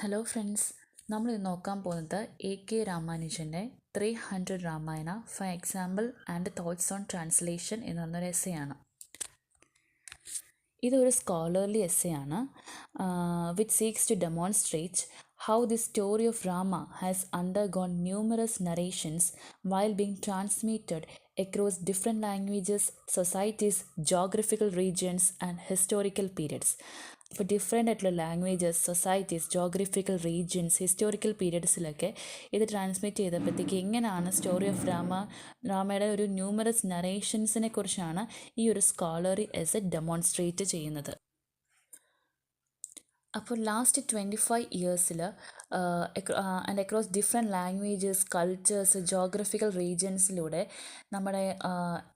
Hello friends, നമ്മൾ ഇന്ന് നോക്കാൻ പോകുന്നത് A.K.Ramanujanൻ്റെ 300 Ramayana for example and thoughts on translation എന്ന് പറഞ്ഞൊരു എസ്സേ ആണ്. ഇതൊരു സ്കോളർലി എസ്സേ ആണ് which seeks to demonstrate how the story of Rama has undergone numerous narrations while being transmitted across different languages, societies, geographical regions and historical periods. അപ്പോൾ different ആയിട്ടുള്ള languages, societies, geographical regions, historical പീരിയഡ്സിലൊക്കെ ഇത് transmit ചെയ്തപ്പോഴത്തേക്ക് എങ്ങനെയാണ് story of രാമയുടെ ഒരു numerous നറേഷൻസിനെ കുറിച്ചാണ് ഈ ഒരു സ്കോളറി essay demonstrate ചെയ്യുന്നത്. അപ്പോൾ ലാസ്റ്റ് 25 ഇയേഴ്സിൽ and across different languages, cultures, geographical റീജിയൻസിലൂടെ നമ്മുടെ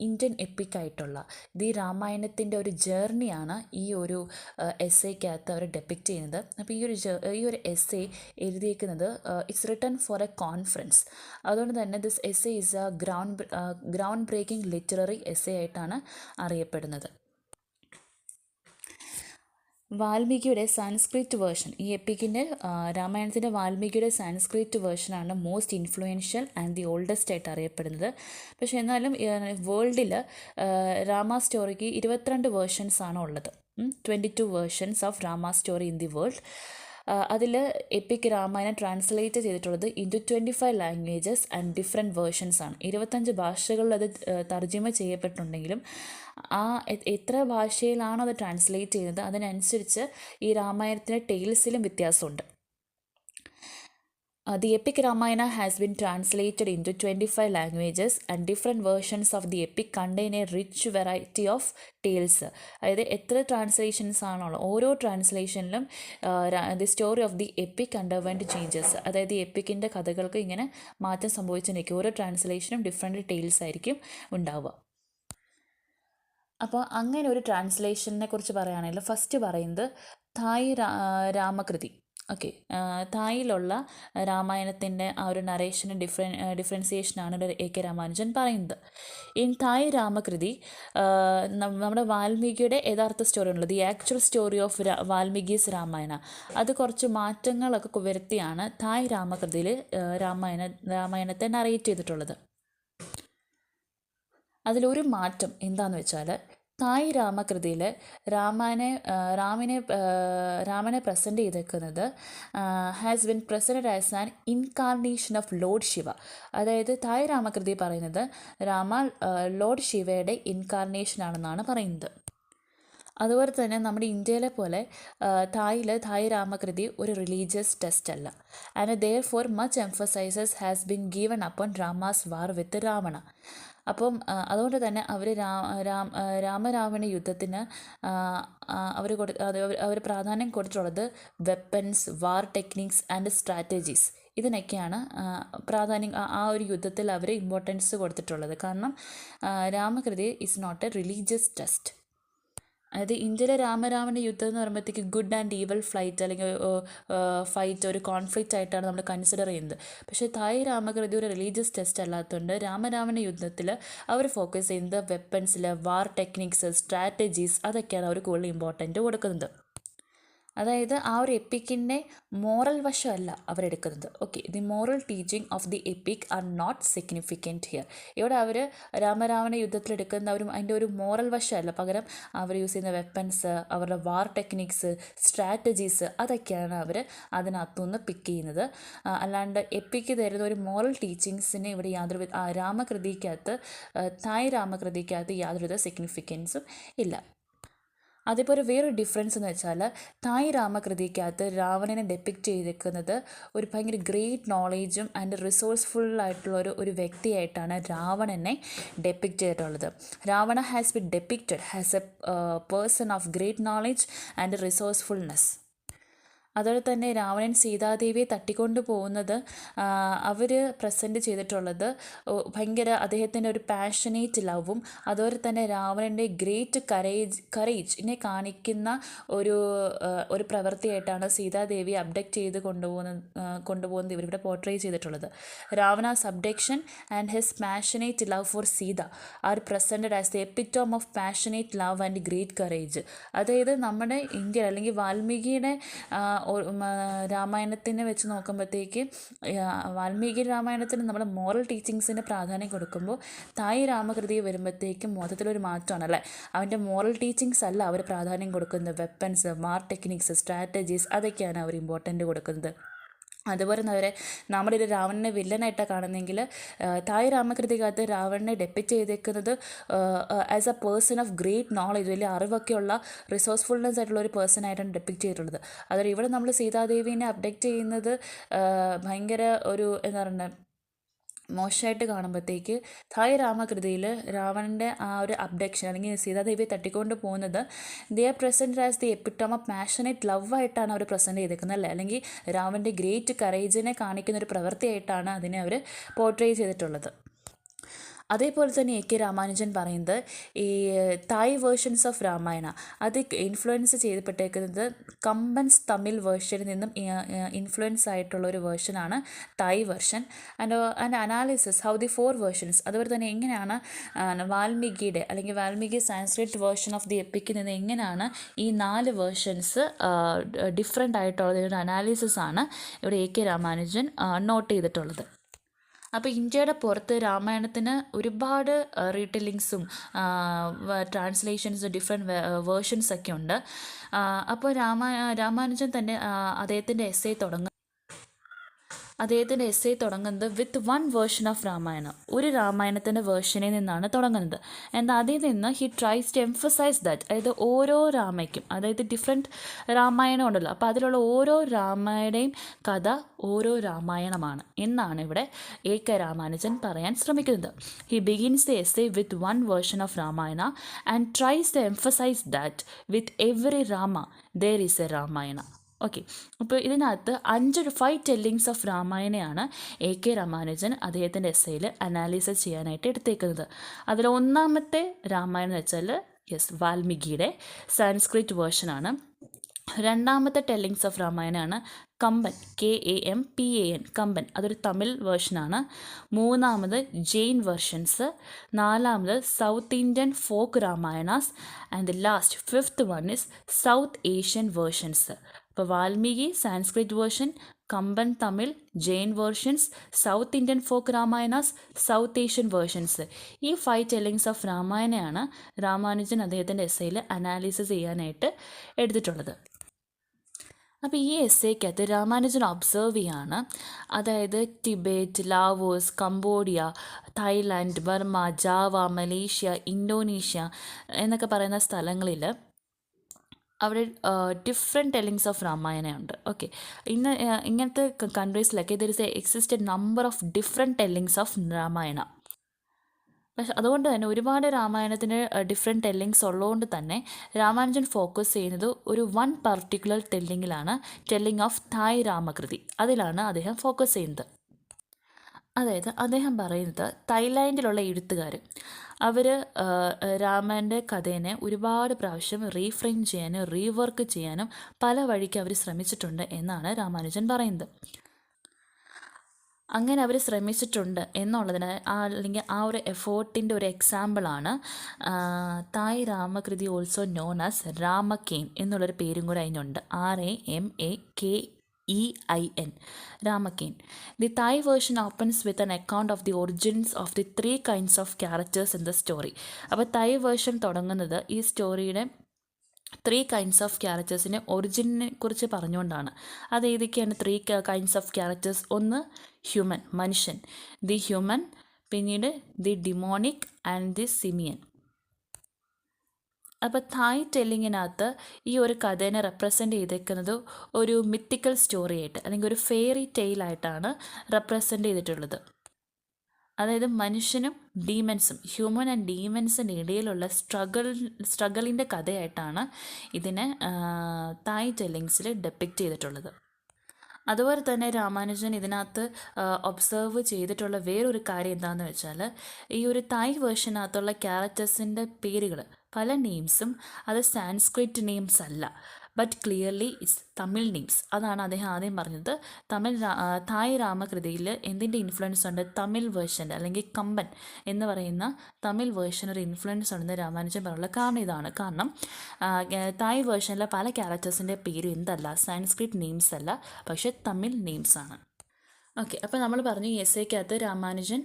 ഇന്ത്യൻ എപ്പിക്കായിട്ടുള്ള ദി രാമായണത്തിൻ്റെ ഒരു ജേർണിയാണ് ഈ ഒരു എസ്സേക്കകത്ത് അവർ ഡെപ്പിക്റ്റ് ചെയ്യുന്നത്. അപ്പോൾ ഈ ഒരു എസ്സേ എഴുതിയിരിക്കുന്നത് it's written for a conference. അതുകൊണ്ട് തന്നെ this essay is a groundbreaking literary essay ആയിട്ടാണ് അറിയപ്പെടുന്നത്. വാൽമീകിയുടെ സാൻസ്ക്രിറ്റ് വേർഷൻ, ഈ എപ്പിക്കിൻ്റെ രാമായണത്തിൻ്റെ വാൽമീകിയുടെ സാൻസ്ക്രിറ്റ് വേർഷനാണ് most influential and the oldest ആയിട്ട് അറിയപ്പെടുന്നത്. പക്ഷേ എന്നാലും വേൾഡിൽ രാമ സ്റ്റോറിക്ക് 22 വേർഷൻസ് ആണ് ഉള്ളത്. 22 versions of Rama story in the world. അതിൽ എപ്പിക് രാമായണം ട്രാൻസ്ലേറ്റ് ചെയ്തിട്ടുള്ളത് into 25 languages and different versions ആണ്. 25 ഭാഷകളിൽ അത് തർജ്ജിമ ചെയ്യപ്പെട്ടുണ്ടെങ്കിലും എത്ര ഭാഷയിലാണോ അത് ട്രാൻസ്ലേറ്റ് ചെയ്യുന്നത് അതിനനുസരിച്ച് ഈ രാമായണത്തിൻ്റെ ടെയിൽസിലും വ്യത്യാസമുണ്ട്. The epic Ramayana has been translated into 25 languages and different versions of the epic contain a rich variety of tales. അതായത് എത്ര ട്രാൻസ്ലേഷൻസ് ആണുള്ളത്, ഓരോ ട്രാൻസ്ലേഷനിലും the story of the epic underwent changes. അതായത് ഈ എപ്പിക്കിൻ്റെ കഥകൾക്ക് ഇങ്ങനെ മാറ്റം സംഭവിച്ചിരിക്കും. ഓരോ ട്രാൻസ്ലേഷനും ഡിഫറെൻറ്റ് ടെയിൽസ് ആയിരിക്കും ഉണ്ടാവുക. അപ്പോൾ അങ്ങനെ ഒരു ട്രാൻസ്ലേഷനെ കുറിച്ച് പറയുകയാണെങ്കിൽ ഫസ്റ്റ് പറയുന്നത് തായ് രാമകൃതി. ഓക്കെ, തായിലുള്ള രാമായണത്തിൻ്റെ ആ ഒരു നറേഷന് ഡിഫറൻസിയേഷനാണ് A.K.Ramanujan പറയുന്നത്. ഇൻ തായ് രാമകൃതി നമ്മുടെ വാൽമീകിയുടെ യഥാർത്ഥ സ്റ്റോറി ഉള്ളത്, the actual story of Valmiki's Ramayana, അത് കുറച്ച് മാറ്റങ്ങളൊക്കെ വരുത്തിയാണ് തായ് രാമകൃതിയിൽ രാമായണത്തെ നറേറ്റ് ചെയ്തിട്ടുള്ളത്. അതിലൊരു മാറ്റം എന്താണെന്ന് വെച്ചാൽ തായ് രാമകൃതിയിൽ രാമനെ പ്രസൻറ്റ് ചെയ്തേക്കുന്നത് has been presented as an incarnation of Lord Shiva. അതായത് തായ് രാമകൃതി പറയുന്നത് രാമ ലോർഡ് ശിവയുടെ ഇൻകാർണേഷൻ ആണെന്നാണ് പറയുന്നത്. അതുപോലെ തന്നെ നമ്മുടെ ഇന്ത്യയിലെ പോലെ തായ് രാമകൃതി ഒരു റിലീജിയസ് ടെസ്റ്റ് അല്ല. And therefore much emphasises has been given upon Rama's war with Ravana. അപ്പം അതുകൊണ്ട് തന്നെ അവർ രാമരാവണ യുദ്ധത്തിന് അവർ പ്രാധാന്യം കൊടുത്തിട്ടുള്ളത് weapons, war techniques and strategies, ഇതിനൊക്കെയാണ് പ്രാധാന്യം. ആ ഒരു യുദ്ധത്തിൽ അവർ ഇമ്പോർട്ടൻസ് കൊടുത്തിട്ടുള്ളത്. കാരണം Ramakien is not a religious text. അതായത് ഇന്ത്യയിലെ രാമരാവണ യുദ്ധം എന്ന് പറയുമ്പോഴത്തേക്ക് ഗുഡ് ആൻഡ് ഈവൽ അല്ലെങ്കിൽ ഫൈറ്റ്, ഒരു കോൺഫ്ലിക്റ്റ് ആയിട്ടാണ് നമ്മൾ കൺസിഡർ ചെയ്യുന്നത്. പക്ഷേ തായ് രാമകൃതി ഒരു റിലീജിയസ് ടെസ്റ്റ് അല്ലാത്തതുകൊണ്ട് രാമരാവണ യുദ്ധത്തിൽ അവർ ഫോക്കസ് ചെയ്യുന്നത് വെപ്പൺസിൽ, വാർ ടെക്നിക്സ്, സ്ട്രാറ്റജീസ്, അതൊക്കെയാണ് അവർ കൂടുതൽ ഇമ്പോർട്ടൻറ്റ് കൊടുക്കുന്നത്. അതായത് ആ ഒരു എപ്പിക്കിൻ്റെ മോറൽ വശമല്ല അവരെടുക്കുന്നത്. Okay, the moral teaching of the epic are not significant here. ഇവിടെ അവർ രാമരാവണ യുദ്ധത്തിലെടുക്കുന്ന അതിൻ്റെ ഒരു മോറൽ വശമല്ല, പകരം അവർ യൂസ് ചെയ്യുന്ന വെപ്പൺസ്, അവരുടെ വാർ ടെക്നിക്സ്, സ്ട്രാറ്റജീസ്, അതൊക്കെയാണ് അവർ അതിനകത്തുനിന്ന് പിക്ക് ചെയ്യുന്നത്. അല്ലാണ്ട് എപ്പിക്ക് തരുന്ന ഒരു മോറൽ ടീച്ചിങ്സിന് ഇവിടെ തായ് രാമകൃതിക്കകത്ത് യാതൊരുവിധ സിഗ്നിഫിക്കൻസും ഇല്ല. അതേപോലെ വേറൊരു ഡിഫറൻസ് എന്ന് വെച്ചാൽ തായ് രാമകൃതിക്കകത്ത് രാവണനെ ഡെപ്പിക്റ്റ് ചെയ്തിരിക്കുന്നത് ഒരു ഭയങ്കര ഗ്രേറ്റ് നോളേജും ആൻഡ് റിസോഴ്സ്ഫുള്ളായിട്ടുള്ള ഒരു വ്യക്തിയായിട്ടാണ് രാവണനെ ഡെപ്പിക്റ്റ് ചെയ്തിട്ടുള്ളത്. Ravana has been depicted has A person of great knowledge and resourcefulness. അതുപോലെ തന്നെ രാവണൻ സീതാദേവിയെ തട്ടിക്കൊണ്ടു പോകുന്നത് അവർ പ്രസൻറ്റ് ചെയ്തിട്ടുള്ളത് ഭയങ്കര അദ്ദേഹത്തിൻ്റെ ഒരു പാഷനേറ്റ് ലവും അതുപോലെ തന്നെ രാവണൻ്റെ ഗ്രേറ്റ് കറേജിനെ കാണിക്കുന്ന ഒരു പ്രവൃത്തിയായിട്ടാണ് സീതാദേവിയെ അബ്ഡക്റ്റ് ചെയ്ത് കൊണ്ടുപോകുന്നത് ഇവരിവിടെ പോർട്രേ ചെയ്തിട്ടുള്ളത്. Ravana's abduction and his passionate love for Sita are presented as the epitome of passionate love and great courage. അതായത് നമ്മുടെ ഇന്ത്യ അല്ലെങ്കിൽ വാൽമീകിയുടെ രാമായണത്തിനെ വെച്ച് നോക്കുമ്പോഴത്തേക്ക് വാൽമീകി രാമായണത്തിന് നമ്മൾ മോറൽ ടീച്ചിങ്സിന് പ്രാധാന്യം കൊടുക്കുമ്പോൾ തായ് രാമകൃതി വരുമ്പോഴത്തേക്കും മൊത്തത്തിലൊരു മാറ്റമാണ് അല്ലേ. അവൻ്റെ മോറൽ ടീച്ചിങ്സ് അല്ല അവർ പ്രാധാന്യം കൊടുക്കുന്നത്, വെപ്പൻസ്, വാർ ടെക്നിക്സ്, സ്ട്രാറ്റജീസ്, അതൊക്കെയാണ് അവർ ഇമ്പോർട്ടൻ്റ് കൊടുക്കുന്നത്. അതുപോലെ തന്നെ അവരെ നമ്മുടെ ഒരു രാവണനെ വില്ലനായിട്ടാണ് കാണുന്നതെങ്കിൽ തായ് രാമകൃതിക്കകത്ത് രാവണനെ ഡെപ്പിക്റ്റ് ചെയ്തേക്കുന്നത് as A person of great knowledge, വലിയ അറിവൊക്കെയുള്ള റിസോഴ്സ്ഫുൾനെസ് ആയിട്ടുള്ള ഒരു പേഴ്സൺ ആയിട്ടാണ് ഡെപ്പിക്റ്റ് ചെയ്തിട്ടുള്ളത്. അതായത് ഇവിടെ നമ്മൾ സീതാദേവീനെ അപ്ഡേറ്റ് ചെയ്യുന്നത് ഭയങ്കര ഒരു എന്താ പറയുക മോശമായിട്ട് കാണുമ്പോഴത്തേക്ക് തായ് രാമകൃതിയിൽ രാവണൻ്റെ ആ ഒരു അബ്ഡക്ഷൻ അല്ലെങ്കിൽ സീതാദേവിയെ തട്ടിക്കൊണ്ട് പോകുന്നത് they are present as the epitome of passionate love ആയിട്ടാണ് അവർ പ്രസൻറ്റ് ചെയ്തേക്കുന്നത് അല്ലേ. അല്ലെങ്കിൽ രാവണൻ്റെ ഗ്രേറ്റ് കറേജിനെ കാണിക്കുന്ന ഒരു പ്രവൃത്തിയായിട്ടാണ് അതിനെ അവർ പോർട്രേ ചെയ്തിട്ടുള്ളത്. അതേപോലെ തന്നെ A.K. രാമാനുജൻ പറയുന്നത് ഈ തായ് വേർഷൻസ് ഓഫ് രാമായണ അത് ഇൻഫ്ലുവൻസ് ചെയ്യപ്പെട്ടേക്കുന്നത് കമ്പൻസ് തമിഴ് വേർഷനിൽ നിന്നും ഇൻഫ്ലുവൻസ് ആയിട്ടുള്ള ഒരു വേർഷനാണ് Thai version. And analysis how the 4 versions, അതുപോലെ തന്നെ എങ്ങനെയാണ് വാൽമീകിയുടെ അല്ലെങ്കിൽ Valmiki Sanskrit version of the എപ്പിക്കിൽ നിന്ന് എങ്ങനെയാണ് ഈ 4 വേർഷൻസ് ഡിഫറെൻ്റ് ആയിട്ടുള്ള ഒരു അനാലിസിസ് ആണ് ഇവിടെ A.K. രാമാനുജൻ നോട്ട് ചെയ്തിട്ടുള്ളത്. അപ്പോൾ ഇന്ത്യയുടെ പുറത്ത് രാമായണത്തിന് ഒരുപാട് റീടെല്ലിങ്സും ട്രാൻസ്ലേഷൻസ് ഡിഫറെൻറ്റ് വേർഷൻസൊക്കെ ഉണ്ട്. അപ്പോൾ രാമാനുജൻ തന്നെ അദ്ദേഹത്തിൻ്റെ എസ്സേ തുടങ്ങുന്നത് വിത്ത് 1 വേർഷൻ ഓഫ് രാമായണ, ഒരു രാമായണത്തിൻ്റെ വേർഷനിൽ നിന്നാണ് തുടങ്ങുന്നത്. എന്നാൽ അതിൽ നിന്ന് he tries to emphasise that, അതായത് ഓരോ രാമയ്ക്കും, അതായത് ഡിഫറെൻറ്റ് രാമായണം ഉണ്ടല്ലോ, അപ്പോൾ അതിലുള്ള ഓരോ രാമയുടെയും കഥ ഓരോ രാമായണമാണ് എന്നാണ് ഇവിടെ A.K. രാമാനുജൻ പറയാൻ ശ്രമിക്കുന്നത്. He begins the essay with 1 version of Ramayana and tries to emphasise that with every Rama there is a Ramayana. Okay, അപ്പോൾ ഇതിനകത്ത് 5 ടെല്ലിങ്സ് ഓഫ് രാമായണയാണ് A.K. രാമാനുജൻ അദ്ദേഹത്തിൻ്റെ എസ്സേയിൽ അനാലിസിസ് ചെയ്യാനായിട്ട് എടുത്തേക്കുന്നത്. അതിൽ ഒന്നാമത്തെ രാമായണം എന്ന് വെച്ചാൽ വാൽമീകിയുടെ സാൻസ്ക്രിറ്റ് വേർഷനാണ്. രണ്ടാമത്തെ ടെല്ലിങ്സ് ഓഫ് രാമായണമാണ് കമ്പൻ, KAMPAN, കമ്പൻ, അതൊരു തമിഴ് വേർഷനാണ്. മൂന്നാമത് ജെയിൻ വേർഷൻസ്. നാലാമത് South Indian folk Ramayanas. And the last 5th one is South Asian versions. ഇപ്പോൾ Valmiki Sanskrit version, Kamban Tamil, Jain versions, South Indian folk Ramayanas, South Asian versions. ഈ 5 ടെല്ലിങ്സ് ഓഫ് രാമായണയാണ് രാമാനുജൻ അദ്ദേഹത്തിൻ്റെ എസ്സേയിൽ അനാലിസിസ് ചെയ്യാനായിട്ട് എടുത്തിട്ടുള്ളത്. അപ്പോൾ ഈ എസ്സേക്കകത്ത് രാമാനുജൻ ഒബ്സർവ് ചെയ്യാണ്, അതായത് Tibet, Laos, Cambodia, Thailand, Burma, Java, Malaysia, Indonesia എന്നൊക്കെ പറയുന്ന സ്ഥലങ്ങളിൽ അവിടെ ഡിഫറെൻറ്റ് ടെല്ലിങ്സ് ഓഫ് രാമായണ ഉണ്ട്. ഓക്കെ, ഇങ്ങനത്തെ കൺട്രീസിലൊക്കെ there is exist a number of different tellings of Ramayana. പക്ഷെ അതുകൊണ്ട് തന്നെ ഒരുപാട് രാമായണത്തിന് ഡിഫറെൻറ്റ് ടെല്ലിങ്സ് ഉള്ളതുകൊണ്ട് തന്നെ രാമാനുജൻ ഫോക്കസ് ചെയ്യുന്നത് ഒരു 1 പർട്ടിക്കുലർ ടെല്ലിങ്ങിലാണ്, ടെല്ലിങ് ഓഫ് തായ് രാമകൃതി, അതിലാണ് അദ്ദേഹം ഫോക്കസ് ചെയ്യുന്നത്. അതായത് അദ്ദേഹം പറയുന്നത് തായ്ലാൻഡിലുള്ള എഴുത്തുകാർ അവർ രാമൻ്റെ കഥേനെ ഒരുപാട് പ്രാവശ്യം റീഫ്രെയിം ചെയ്യാനും റീവർക്ക് ചെയ്യാനും പല വഴിക്ക് അവർ ശ്രമിച്ചിട്ടുണ്ട് എന്നാണ് രാമാനുജൻ പറയുന്നത്. അങ്ങനെ അവർ ശ്രമിച്ചിട്ടുണ്ട് എന്നുള്ളതിന് അല്ലെങ്കിൽ ആ ഒരു എഫേർട്ടിൻ്റെ ഒരു എക്സാമ്പിളാണ് Thai Ramakirti, also known as Ramakien എന്നുള്ളൊരു പേരും കൂടെ അതിനുണ്ട്. RAMAKEIN, Ramakien. The Thai version opens with an account of the origins of the 3 kinds of characters in the story. അപ്പോൾ തായ് വേർഷൻ തുടങ്ങുന്നത് ഈ സ്റ്റോറിയുടെ 3 kinds ഓഫ് ക്യാരക്ടേഴ്സിൻ്റെ ഒറിജിനെ കുറിച്ച് പറഞ്ഞുകൊണ്ടാണ്. അത് ഏതൊക്കെയാണ് 3 kinds ഓഫ് ക്യാരക്ടേഴ്സ്? ഒന്ന് ഹ്യൂമൻ, മനുഷ്യൻ, ദി ഹ്യൂമൻ, പിന്നീട് the demonic and the Simeon. അപ്പോൾ തായ് ടെല്ലിങ്ങിനകത്ത് ഈ ഒരു കഥേനെ റെപ്രസെൻ്റ് ചെയ്തേക്കുന്നത് ഒരു മിത്തിക്കൽ സ്റ്റോറി ആയിട്ട് അല്ലെങ്കിൽ ഒരു ഫെയറി ടെയിലായിട്ടാണ് റെപ്രസെൻ്റ് ചെയ്തിട്ടുള്ളത്. അതായത് മനുഷ്യനും ഡീമൻസും, ഹ്യൂമൻ ആൻഡ് ഡീമൻസിൻ്റെ ഇടയിലുള്ള സ്ട്രഗിളിൻ്റെ കഥയായിട്ടാണ് ഇതിനെ തായ് ടെല്ലിങ്സിൽ ഡെപ്പിക്റ്റ് ചെയ്തിട്ടുള്ളത്. അതുപോലെ തന്നെ രാമാനുജൻ ഇതിനകത്ത് ഒബ്സർവ് ചെയ്തിട്ടുള്ള വേറൊരു കാര്യം എന്താണെന്ന് വെച്ചാൽ, ഈ ഒരു തായ് വേർഷനകത്തുള്ള ക്യാരക്ടേഴ്സിൻ്റെ പേരുകൾ, പല നെയിംസും അത് സാൻസ്ക്രിറ്റ് നെയിംസ് അല്ല. But clearly it's Tamil names. അതാണ് അദ്ദേഹം ആദ്യം പറഞ്ഞത്. തായ് രാമകൃതിയിൽ എന്തിൻ്റെ ഇൻഫ്ലുവൻസ് ഉണ്ട്? തമിഴ് വേർഷൻ്റെ അല്ലെങ്കിൽ കമ്പൻ എന്ന് പറയുന്ന തമിഴ് വേർഷൻ ഒരു ഇൻഫ്ലുവൻസ് ഉണ്ടെന്ന് രാമാനുജൻ പറയാനുള്ള കാരണം ഇതാണ്. കാരണം തായ് വേർഷനിലെ പല ക്യാരക്ടേഴ്സിൻ്റെ പേരും എന്തല്ല, സാൻസ്ക്രിറ്റ് നെയിംസ് അല്ല, പക്ഷേ തമിഴ് നെയിംസ് ആണ്. ഓക്കെ, അപ്പോൾ നമ്മൾ പറഞ്ഞു എസ്സേക്കകത്ത് രാമാനുജൻ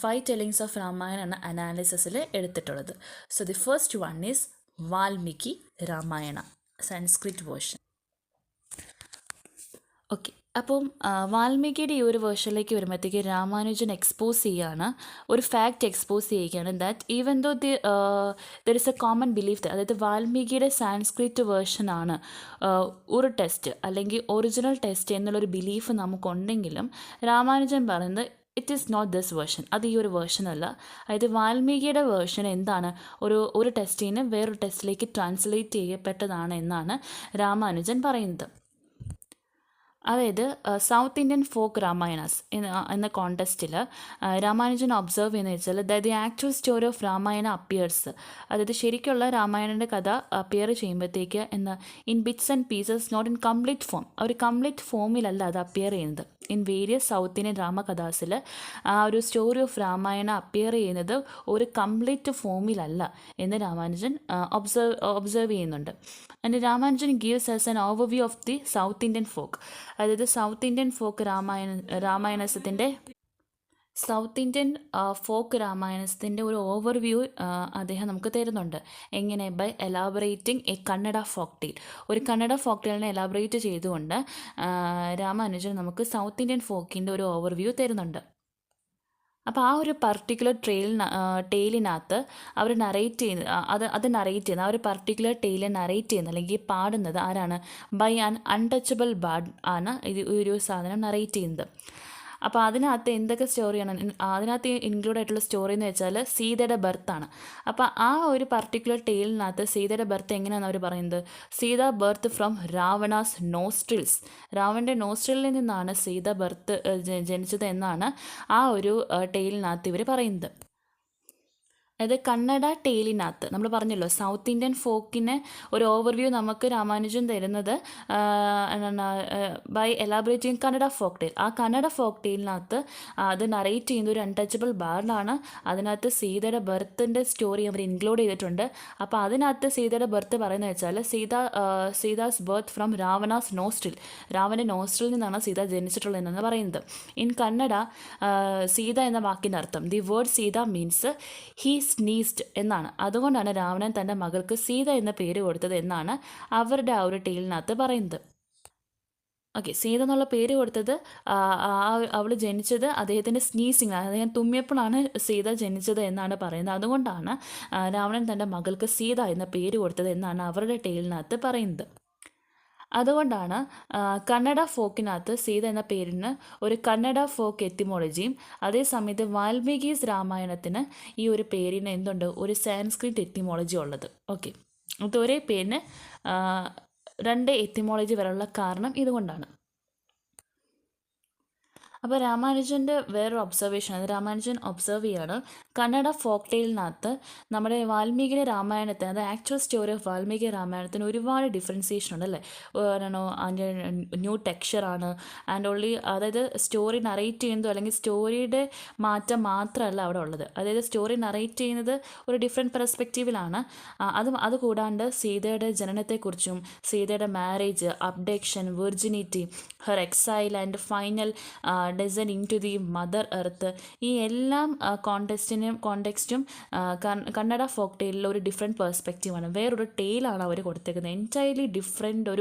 5 ടെല്ലിങ്സ് ഓഫ് രാമായണ ആണ് അനാലിസിസിൽ എടുത്തിട്ടുള്ളത്. So the first one is Valmiki Ramayana Sanskrit version. Okay, അപ്പം വാൽമീകിയുടെ ഈ ഒരു വേർഷനിലേക്ക് വരുമ്പോഴത്തേക്ക് രാമാനുജൻ എക്സ്പോസ് ചെയ്യുകയാണ്, ഒരു ഫാക്റ്റ് എക്സ്പോസ് ചെയ്യുകയാണ്, that even though there is a common belief, അതായത് വാൽമീകിയുടെ സാൻസ്ക്രിറ്റ് വേർഷനാണ് ഒരു ടെസ്റ്റ് അല്ലെങ്കിൽ ഒറിജിനൽ ടെസ്റ്റ് എന്നുള്ളൊരു ബിലീഫ് നമുക്കുണ്ടെങ്കിലും രാമാനുജൻ പറയുന്നത് it is not this version, അത് ഈ ഒരു വേർഷൻ അല്ല. അതായത് വാൽമീകിയുടെ വേർഷൻ എന്താണ്, ഒരു ടെസ്റ്റിൽ നിന്ന് വേറൊരു ടെസ്റ്റിലേക്ക് ട്രാൻസ്ലേറ്റ് ചെയ്യപ്പെട്ടതാണ് എന്നാണ് രാമാനുജൻ പറയുന്നത്. അതായത് സൗത്ത് ഇന്ത്യൻ ഫോക്ക് രാമായണാസ് എന്ന കോണ്ടസ്റ്റിൽ രാമാനുജൻ ഒബ്സർവ് ചെയ്യുന്നത് വെച്ചാൽ the actual story of Ramayana appears, അതായത് ശരിക്കുള്ള രാമായണൻ്റെ കഥ അപ്പിയർ ചെയ്യുമ്പോഴത്തേക്ക് in bits and pieces, not in complete form, ഒരു കംപ്ലീറ്റ് ഫോമിലല്ല അത് അപ്പിയർ ചെയ്യുന്നത്. ഇൻ വേരിയസ് സൗത്ത് ഇന്ത്യൻ രാമകഥാസിൽ ആ ഒരു സ്റ്റോറി ഓഫ് രാമായണ അപ്പിയർ ചെയ്യുന്നത് ഒരു കംപ്ലീറ്റ് ഫോമിലല്ല എന്ന് രാമാനുജൻ ഒബ്സർവ് ചെയ്യുന്നുണ്ട്. And Ramanujan gives us an overview of the South Indian folk, അതായത് South Indian folk South Indian folk രാമായണത്തിൻ്റെ ഒരു ഓവർവ്യൂ അദ്ദേഹം നമുക്ക് തരുന്നുണ്ട്. എങ്ങനെ? By elaborating a Kannada folk tale, ഒരു കന്നഡ ഫോക്ക് ടെയിലിനെ എലാബറേറ്റ് ചെയ്തുകൊണ്ട് രാമാനുജൻ നമുക്ക് സൗത്ത് ഇന്ത്യൻ ഫോക്കിൻ്റെ ഒരു ഓവർവ്യൂ തരുന്നുണ്ട്. അപ്പോൾ ആ ഒരു പർട്ടിക്കുലർ ടെയിലിനകത്ത് അവർ നറേറ്റ് ചെയ്യുന്നത് അത് നറേറ്റ് ചെയ്യുന്നത് ആ ഒരു പർട്ടിക്കുലർ ടെയിലെ നറേറ്റ് ചെയ്യുന്നത് അല്ലെങ്കിൽ പാടുന്നത് ആരാണ്? ബൈ ആൻ അൺടച്ചബിൾ ബാർഡ് ആണ് ഇത് ഒരു സാധനം നറേറ്റ് ചെയ്യുന്നത്. അപ്പോൾ അതിനകത്ത് എന്തൊക്കെ സ്റ്റോറിയാണ് അതിനകത്ത് ഇൻക്ലൂഡ് ആയിട്ടുള്ള സ്റ്റോറി എന്ന് വെച്ചാൽ സീതയുടെ ബർത്താണ്. അപ്പോൾ ആ ഒരു പർട്ടിക്കുലർ ടെയിലിനകത്ത് സീതയുടെ ബർത്ത് എങ്ങനെയാണെന്ന് അവർ പറയുന്നത്? സീത ബർത്ത് ഫ്രം രാവണാസ് നോസ്ട്രിൽസ്, രാവണൻ്റെ നോസ്ട്രിലിൽ നിന്നാണ് സീത ജനിച്ചത് എന്നാണ് ആ ഒരു ടെയിലിനകത്ത് ഇവർ പറയുന്നത്. അതായത് കന്നഡ ടെയിലിനകത്ത് നമ്മൾ പറഞ്ഞല്ലോ സൗത്ത് ഇന്ത്യൻ ഫോക്കിന് ഒരു ഓവർവ്യൂ നമുക്ക് രാമാനുജൻ തരുന്നത് ബൈ എലാബറേറ്റിംഗ് കന്നഡ ഫോക്ക് ടെയിൽ. ആ കന്നഡ ഫോക്ക് ടെയിലിനകത്ത് അത് നറേറ്റ് ചെയ്യുന്ന ഒരു അൺടച്ചബിൾ ബാർഡാണ്. അതിനകത്ത് സീതയുടെ ബർത്തിൻ്റെ സ്റ്റോറി അവർ ഇൻക്ലൂഡ് ചെയ്തിട്ടുണ്ട്. അപ്പോൾ അതിനകത്ത് സീതയുടെ ബർത്ത് പറയുന്നത് വെച്ചാൽ സീതാസ് ബർത്ത് ഫ്രം രാവണാസ് നോസ്ട്രിൽ, രാവണൻ്റെ നോസ്ട്രിൽ നിന്നാണ് സീത ജനിച്ചിട്ടുള്ളത് എന്നാണ് പറയുന്നത്. ഇൻ കന്നഡ സീത എന്ന വാക്കിൻ്റെ അർത്ഥം, the word Sita means he sneezed എന്നാണ്. അതുകൊണ്ടാണ് രാവണൻ തൻ്റെ മകൾക്ക് സീത എന്ന പേര് കൊടുത്തത് എന്നാണ് അവരുടെ ആ ഒരു ടെയിലിനകത്ത് പറയുന്നത്. ഓക്കെ, സീത എന്നുള്ള പേര് കൊടുത്തത് അവൾ ജനിച്ചത് അദ്ദേഹത്തിൻ്റെ സ്നീസിങ്, അദ്ദേഹം തുമ്മിയപ്പോഴാണ് സീത ജനിച്ചത് എന്നാണ് പറയുന്നത്. അതുകൊണ്ടാണ് രാവണൻ തൻ്റെ മകൾക്ക് സീത എന്ന പേര് കൊടുത്തത് എന്നാണ് അവരുടെ ടെയിലിനകത്ത് പറയുന്നത്. അതുകൊണ്ടാണ് കന്നഡ ഫോക്കിനകത്ത് സീത എന്ന പേരിന് ഒരു കന്നഡ ഫോക്ക് എത്തിമോളജിയും അതേസമയത്ത് വാൽമീകീസ് രാമായണത്തിന് ഈ ഒരു പേരിന് എന്തുണ്ട്? ഒരു സാൻസ്ക്രിറ്റ് എത്തിമോളജി ഉള്ളത്. ഓക്കെ, അത് ഒരേ പേരിന് 2 എത്തിമോളജി വരെയുള്ള കാരണം ഇതുകൊണ്ടാണ്. അപ്പോൾ രാമാനുജൻ്റെ വേറൊരു ഒബ്സർവേഷൻ, അത് രാമാനുജൻ ഒബ്സർവ് ചെയ്യാണ്, കന്നഡ ഫോക്ക് ടെയിലിനകത്ത് നമ്മുടെ വാൽമീകി രാമായണത്തിന്, അത് ആക്ച്വൽ സ്റ്റോറി ഓഫ് വാൽമീകി രാമായണത്തിന് ഒരുപാട് ഡിഫറൻസിയേഷൻ ഉണ്ട് അല്ലേ? അതിൻ്റെ ന്യൂ ടെക്സ്ചറാണ് ആൻഡ് ഓൺലി, അതായത് സ്റ്റോറി നറേറ്റ് ചെയ്യുന്നതോ അല്ലെങ്കിൽ സ്റ്റോറിയുടെ മാറ്റം മാത്രമല്ല അവിടെ ഉള്ളത്. അതായത് സ്റ്റോറി നറേറ്റ് ചെയ്യുന്നത് ഒരു ഡിഫറെൻറ്റ് പെർസ്പെക്റ്റീവിലാണ്. അത് കൂടാണ്ട് സീതയുടെ ജനനത്തെക്കുറിച്ചും സീതയുടെ marriage, abduction, virginity, her exile and final descent into the mother earth, ഈ എല്ലാം കോണ്ടെക്സ്റ്റും കന്നഡ ഫോക്ക് ടെയിലിൽ ഒരു ഡിഫറെൻറ്റ് പെർസ്പെക്റ്റീവാണ്. വേറൊരു ടെയിലാണ് അവർ കൊടുത്തേക്കുന്നത്. എൻറ്റയർലി ഡിഫറെൻ്റ്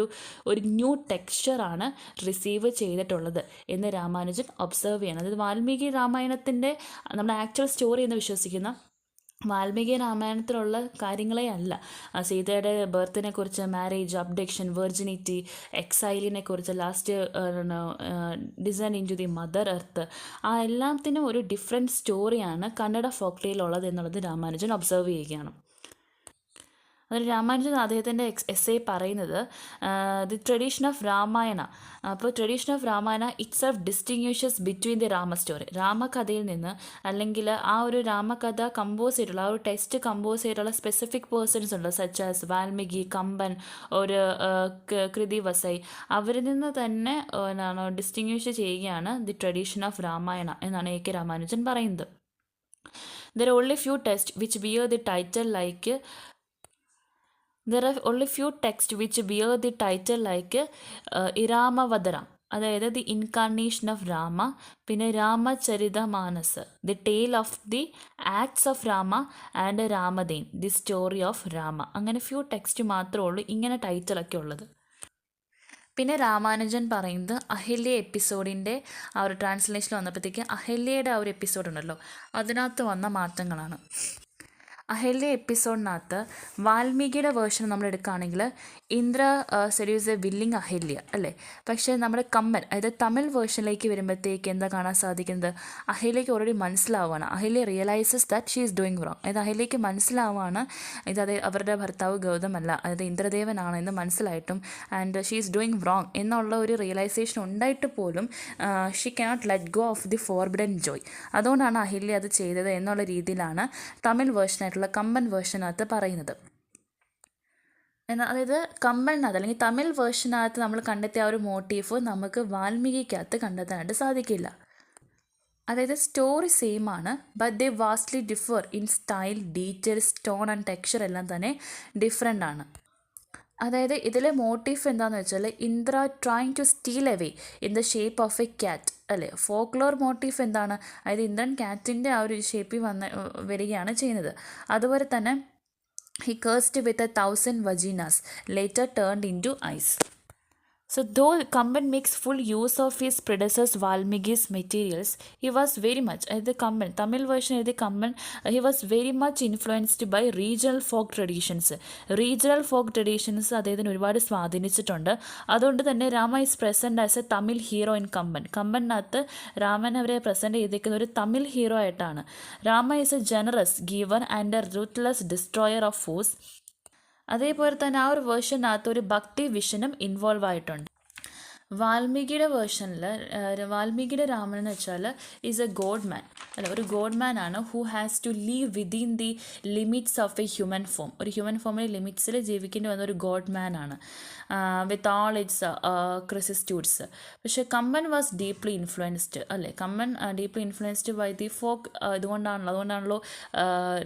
ഒരു ന്യൂ ടെക്സ്ചറാണ് റിസീവ് ചെയ്തിട്ടുള്ളത് എന്ന് രാമാനുജൻ ഒബ്സർവ് ചെയ്യണം. അതായത് വാൽമീകി രാമായണത്തിൻ്റെ നമ്മുടെ ആക്ച്വൽ സ്റ്റോറി എന്ന് വിശ്വസിക്കുന്ന വാൽമീകി രാമായണത്തിലുള്ള കാര്യങ്ങളെ അല്ല, സീതയുടെ ബർത്തിനെ കുറിച്ച്, മാരേജ്, അബ്ഡക്ഷൻ, വെർജിനിറ്റി, എക്സൈലിനെ കുറിച്ച്, last descent into the mother earth, ആ എല്ലാത്തിനും ഒരു ഡിഫറെൻറ്റ് സ്റ്റോറിയാണ് കന്നഡ ഫോക്ക് ടെയിലുള്ളത് എന്നുള്ളത് രാമാനുജൻ ഒബ്സർവ് ചെയ്യുകയാണ്. അതിൽ രാമാനുജൻ അദ്ദേഹത്തിൻ്റെ എസ്സേ പറയുന്നത് ദി ട്രഡീഷൻ ഓഫ് രാമായണ. അപ്പോൾ tradition of Ramayana itself distinguishes between the Rama story. രാമകഥയിൽ നിന്ന് അല്ലെങ്കിൽ ആ ഒരു രാമകഥ കമ്പോസ് ചെയ്തിട്ടുള്ള ആ ഒരു ടെക്സ്റ്റ് കമ്പോസ് ചെയ്തിട്ടുള്ള സ്പെസിഫിക് പേഴ്സൺസ് ഉണ്ട്, സച്ച് ആസ് വാൽമീകി, കമ്പൻ, ഒരു കൃതി വസൈ. അവരിൽ നിന്ന് തന്നെ എന്താണ് ഡിസ്റ്റിങ്വിഷ് ചെയ്യുകയാണ് ദി ട്രഡീഷൻ ഓഫ് രാമായണ എന്നാണ് A.K. രാമാനുജൻ പറയുന്നത്. There are only few texts which bear the title like ഇരാമവതരം, അതായത് ദി ഇൻകാർണേഷൻ ഓഫ് രാമ, പിന്നെ Ramcharitmanas, the tale of the acts of Rama and രാമദേൻ, ദി സ്റ്റോറി ഓഫ് രാമ. അങ്ങനെ ഫ്യൂ ടെക്സ്റ്റ് മാത്രമേ ഉള്ളൂ ഇങ്ങനെ ടൈറ്റിലൊക്കെ ഉള്ളത്. പിന്നെ രാമാനുജൻ പറയുന്നത് അഹല്യ എപ്പിസോഡിൻ്റെ ആ ഒരു ട്രാൻസ്ലേഷൻ വന്നപ്പോഴത്തേക്ക് അഹല്യയുടെ ആ ഒരു എപ്പിസോഡ് ഉണ്ടല്ലോ, അതിനകത്ത് വന്ന മാറ്റങ്ങളാണ്. അഹല്യ എപ്പിസോഡിനകത്ത് വാൽമീകിയുടെ വേർഷൻ നമ്മൾ എടുക്കുകയാണെങ്കിൽ ഇന്ദ്ര സെഡ്യൂസ് എ വില്ലിങ് അഹല്യ അല്ലേ. പക്ഷേ നമ്മുടെ കമ്മൻ, അതായത് തമിഴ് വേർഷനിലേക്ക് വരുമ്പോഴത്തേക്ക് എന്താ കാണാൻ സാധിക്കുന്നത്, അഹല്യയ്ക്ക് ഓൾറെഡി മനസ്സിലാവുകയാണ്. Ahalya realises that she is doing wrong. അതായത് അഹല്യയ്ക്ക് മനസ്സിലാവുകയാണ് അവരുടെ ഭർത്താവ് ഗൗതമല്ല, അതായത് ഇന്ദ്രദേവനാണ് എന്ന് മനസ്സിലായിട്ടും and she is doing wrong എന്നുള്ള ഒരു റിയലൈസേഷൻ ഉണ്ടായിട്ട് പോലും she cannot let go of the forbidden joy. അതുകൊണ്ടാണ് അഹല്യ അത് ചെയ്തത് എന്നുള്ള രീതിയിലാണ് തമിഴ് വേർഷനായിട്ടുള്ള കമ്പൻ വേർഷനകത്ത് പറയുന്നത്. അതായത് കമ്പലിനകത്ത് അല്ലെങ്കിൽ തമിഴ് വേർഷനകത്ത് നമ്മൾ കണ്ടെത്തിയ ആ ഒരു മോട്ടീഫ് നമുക്ക് വാൽമീകിക്കകത്ത് കണ്ടെത്താനായിട്ട് സാധിക്കില്ല. അതായത് സ്റ്റോറി സെയിം ആണ്, but they vastly differ in style, details, tone and texture എല്ലാം തന്നെ ഡിഫറെൻ്റ് ആണ്. അതായത് ഇതിലെ മോട്ടീഫ് എന്താണെന്ന് വെച്ചാൽ Indra trying to steal away in the shape of a cat അല്ലേ. ഫോക്ലോർ മോട്ടീഫ് എന്താണ്, അതായത് ഇന്ദ്രൻ ക്യാറ്റിൻ്റെ ആ ഒരു ഷേപ്പിൽ വരികയാണ് ചെയ്യുന്നത്. അതുപോലെ തന്നെ he cursed with 1,000 vaginas, later turned into ice. So though Kamban makes full use of his predecessor Valmiki's materials, he was very much, the Kamban, Tamil version of the Kamban, he was very much influenced by regional folk traditions. Regional folk traditions അദ്ദേഹത്തിന് ഒരുപാട് സ്വാധീനിച്ചിട്ടുണ്ട്. അതുകൊണ്ട് തന്നെ Rama is present as a Tamil hero in Kamban. കമ്പനകത്ത് രാമൻ അവരെ present ചെയ്തിരിക്കുന്ന ഒരു Tamil hero ആയിട്ടാണ്. Rama is a generous giver and a ruthless destroyer of force. അതേപോലെ തന്നെ ആ ഒരു വേർഷനകത്ത് ഒരു ഭക്തി വിഷനും ഇൻവോൾവ് ആയിട്ടുണ്ട്. വാൽമീകിയുടെ വേർഷനിൽ വാൽമീകിയുടെ രാമൻ എന്ന് വെച്ചാൽ ഈസ് എ ഗോഡ് മാൻ അല്ല, ഒരു ഗോഡ് മാൻ ആണ് who has to live within the limits of a human form. ഒരു ഹ്യൂമൻ ഫോമിലെ ലിമിറ്റ്സിൽ ജീവിക്കേണ്ടി വന്ന ഒരു ഗോഡ് മാൻ ആണ് വിത്ത് ഓൾ ഇറ്റ്സ് ക്രിസിറ്റ്യൂഡ്സ്. പക്ഷേ കമ്പൻ വാസ് ഡീപ്ലി ഇൻഫ്ലുവൻസ്ഡ് അല്ലേ. Kamban deeply influenced by the folk. അതുകൊണ്ടാണല്ലോ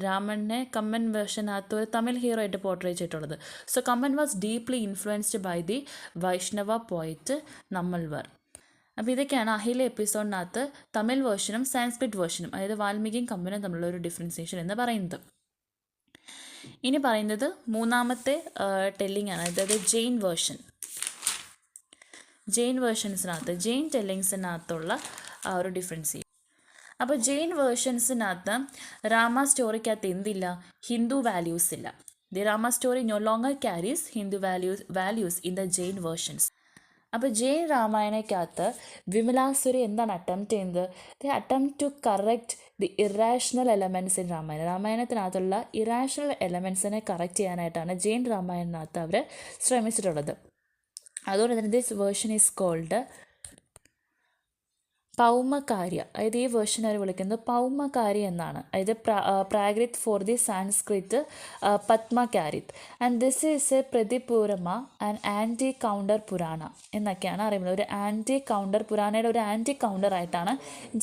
രാമനെ കമ്പൻ വേർഷനകത്ത് ഒരു തമിഴ് ഹീറോ ആയിട്ട് പോർട്രേ ചെയ്തിട്ടുള്ളത്. So Kamban was deeply influenced by the Vaishnava poet Nammalvar. അപ്പോൾ ഇതൊക്കെയാണ് അഹല്യ എപ്പിസോഡിനകത്ത് തമിഴ് വേർഷനും സാൻസ്ക്രിറ്റ് വേർഷനും, അതായത് വാൽമീകിയും കമ്പനും തമ്മിലുള്ള ഒരു ഡിഫറൻസിയേഷൻ എന്ന് പറയുന്നത്. ഇനി പറയുന്നത് മൂന്നാമത്തെ ടെല്ലിംഗ് ആണ്, അതായത് ജെയിൻ വേർഷൻ. ജെയിൻ വേർഷൻസിനകത്ത് ജെയിൻ ടെല്ലിങ്സിനകത്തുള്ള ആ ഒരു ഡിഫറൻസ്. അപ്പോൾ ജെയിൻ വേർഷൻസിനകത്ത് രാമ സ്റ്റോറിക്കകത്ത് എന്തില്ല, ഹിന്ദു വാല്യൂസ് ഇല്ല. The Rama story no longer carries Hindu values in the Jain versions. അപ്പോൾ ജെയിൻ രാമായണക്കകത്ത് വിമലാസുരി എന്താണ് അറ്റംപ്റ്റ് ചെയ്യുന്നത്, the attempt to correct the irrational elements in Ramayanam. രാമായണത്തിനകത്തുള്ള ഇറാഷണൽ എലമെൻറ്റ്സിനെ കറക്റ്റ് ചെയ്യാനായിട്ടാണ് ജെയിൻ രാമായണത്തിനകത്ത് അവർ ശ്രമിച്ചിട്ടുള്ളത്. അതുകൊണ്ട് തന്നെ this version is called Paumacariya. അതായത് ഈ വേർഷൻ അവർ വിളിക്കുന്നത് പൗമകാര്യ എന്നാണ്. അതായത് Prakrit for the Sanskrit Padmacharit. And this is a പ്രതിപൂരമ ആൻഡ് ആൻറ്റി കൗണ്ടർ പുരാണ എന്നൊക്കെയാണ് അറിയുന്നത്. ഒരു ആൻറ്റി കൗണ്ടർ പുരാണയുടെ ഒരു ആൻറ്റി കൗണ്ടർ ആയിട്ടാണ്